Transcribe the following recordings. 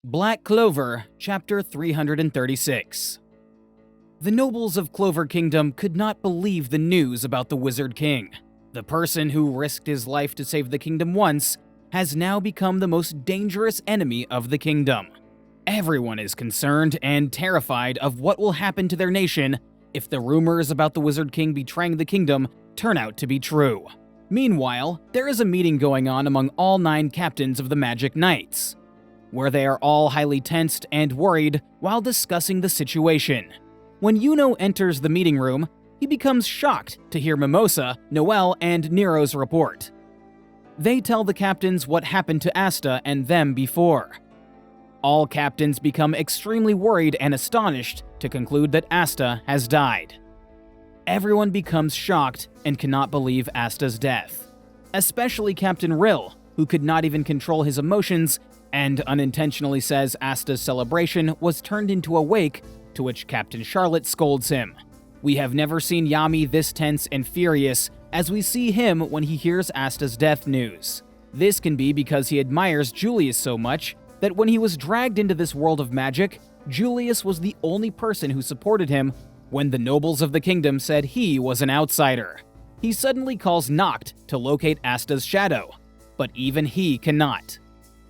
Black Clover, Chapter 336. The nobles of Clover Kingdom could not believe the news about the Wizard King. The person who risked his life to save the kingdom once has now become the most dangerous enemy of the kingdom. Everyone is concerned and terrified of what will happen to their nation if the rumors about the Wizard King betraying the kingdom turn out to be true. Meanwhile, there is a meeting going on among all 9 captains of the Magic Knights, where they are all highly tensed and worried while discussing the situation. When Yuno enters the meeting room, he becomes shocked to hear Mimosa, Noelle, and Nero's report. They tell the captains what happened to Asta and them before. All captains become extremely worried and astonished to conclude that Asta has died. Everyone becomes shocked and cannot believe Asta's death, especially Captain Rill, who could not even control his emotions and unintentionally says Asta's celebration was turned into a wake, to which Captain Charlotte scolds him. We have never seen Yami this tense and furious as we see him when he hears Asta's death news. This can be because he admires Julius so much that when he was dragged into this world of magic, Julius was the only person who supported him when the nobles of the kingdom said he was an outsider. He suddenly calls Noct to locate Asta's shadow, but even he cannot.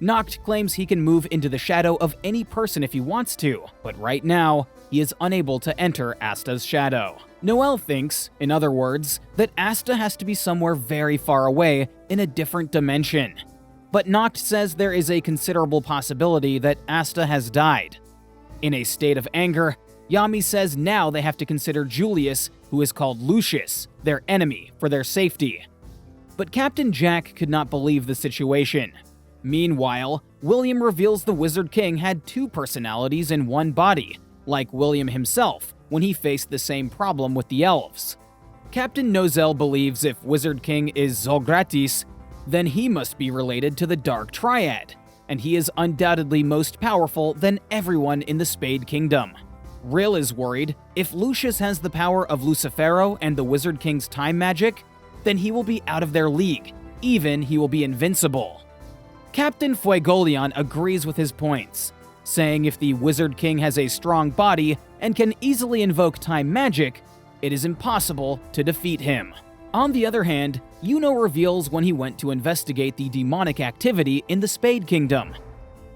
Noct claims he can move into the shadow of any person if he wants to, but right now, he is unable to enter Asta's shadow. Noelle thinks, in other words, that Asta has to be somewhere very far away in a different dimension. But Noct says there is a considerable possibility that Asta has died. In a state of anger, Yami says now they have to consider Julius, who is called Lucius, their enemy, for their safety. But Captain Jack could not believe the situation. Meanwhile, William reveals the Wizard King had 2 personalities in one body, like William himself when he faced the same problem with the elves. Captain Noelle believes if Wizard King is Zolgratis, then he must be related to the Dark Triad, and he is undoubtedly most powerful than everyone in the Spade Kingdom. Rill is worried if Lucius has the power of Lucifero and the Wizard King's time magic, then he will be out of their league, even he will be invincible. Captain Fuegoleon agrees with his points, saying if the Wizard King has a strong body and can easily invoke time magic, it is impossible to defeat him. On the other hand, Yuno reveals when he went to investigate the demonic activity in the Spade Kingdom.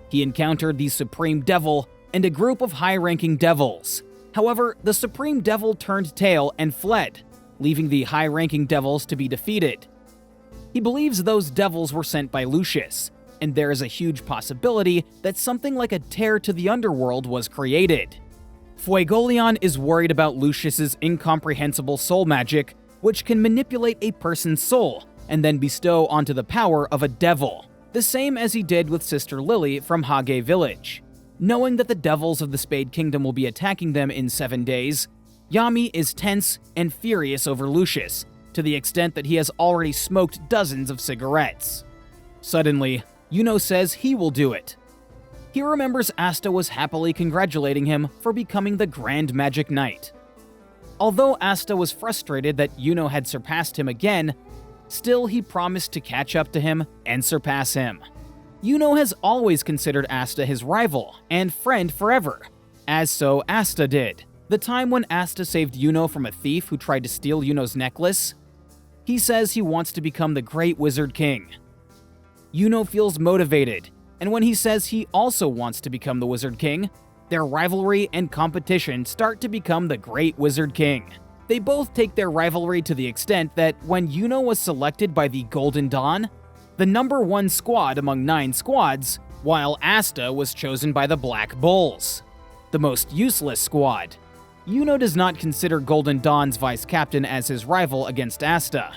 He encountered the Supreme Devil and a group of high-ranking devils. However, the Supreme Devil turned tail and fled, leaving the high-ranking devils to be defeated. He believes those devils were sent by Lucius, and there is a huge possibility that something like a tear to the underworld was created. Fuegoleon is worried about Lucius's incomprehensible soul magic, which can manipulate a person's soul and then bestow onto the power of a devil, the same as he did with Sister Lily from Hage Village. Knowing that the devils of the Spade Kingdom will be attacking them in 7 days, Yami is tense and furious over Lucius, to the extent that he has already smoked dozens of cigarettes. Suddenly, Yuno says he will do it. He remembers Asta was happily congratulating him for becoming the Grand Magic Knight. Although Asta was frustrated that Yuno had surpassed him again, still he promised to catch up to him and surpass him. Yuno has always considered Asta his rival and friend forever, as so Asta did. The time when Asta saved Yuno from a thief who tried to steal Yuno's necklace, he says he wants to become the Great Wizard King. Yuno feels motivated, and when he says he also wants to become the Wizard King, their rivalry and competition start to become the Great Wizard King. They both take their rivalry to the extent that when Yuno was selected by the Golden Dawn, the number 1 squad among 9 squads, while Asta was chosen by the Black Bulls, the most useless squad. Yuno does not consider Golden Dawn's vice-captain as his rival against Asta.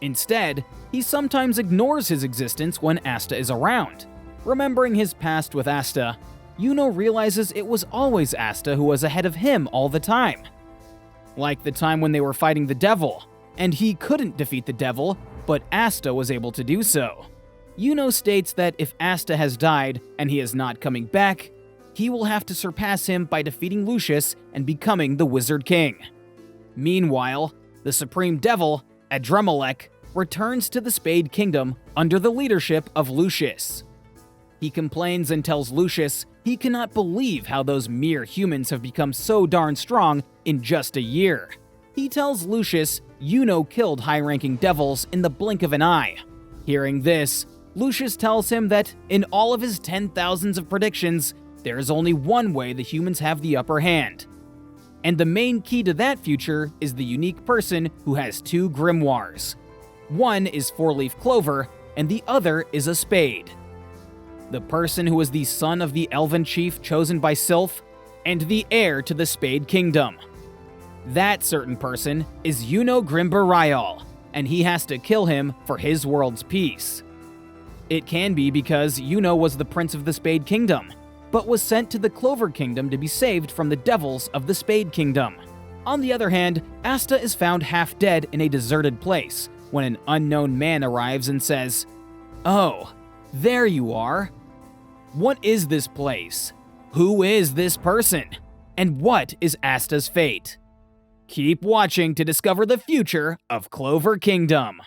Instead, he sometimes ignores his existence when Asta is around. Remembering his past with Asta, Yuno realizes it was always Asta who was ahead of him all the time. Like the time when they were fighting the devil, and he couldn't defeat the devil, but Asta was able to do so. Yuno states that if Asta has died and he is not coming back, he will have to surpass him by defeating Lucius and becoming the Wizard King. Meanwhile, the Supreme Devil, Adremalek, returns to the Spade Kingdom under the leadership of Lucius. He complains and tells Lucius he cannot believe how those mere humans have become so darn strong in just a year. He tells Lucius Yuno killed high-ranking devils in the blink of an eye. Hearing this, Lucius tells him that in all of his 10,000s of predictions, there is only one way the humans have the upper hand. And the main key to that future is the unique person who has two grimoires. One is four-leaf clover, and the other is a spade. The person who is the son of the elven chief chosen by Sylph, and the heir to the Spade Kingdom. That certain person is Yuno Grimbarayal, and he has to kill him for his world's peace. It can be because Yuno was the prince of the Spade Kingdom, but was sent to the Clover Kingdom to be saved from the devils of the Spade Kingdom. On the other hand, Asta is found half dead in a deserted place when an unknown man arrives and says, "Oh, there you are. What is this place? Who is this person? And what is Asta's fate?" Keep watching to discover the future of Clover Kingdom.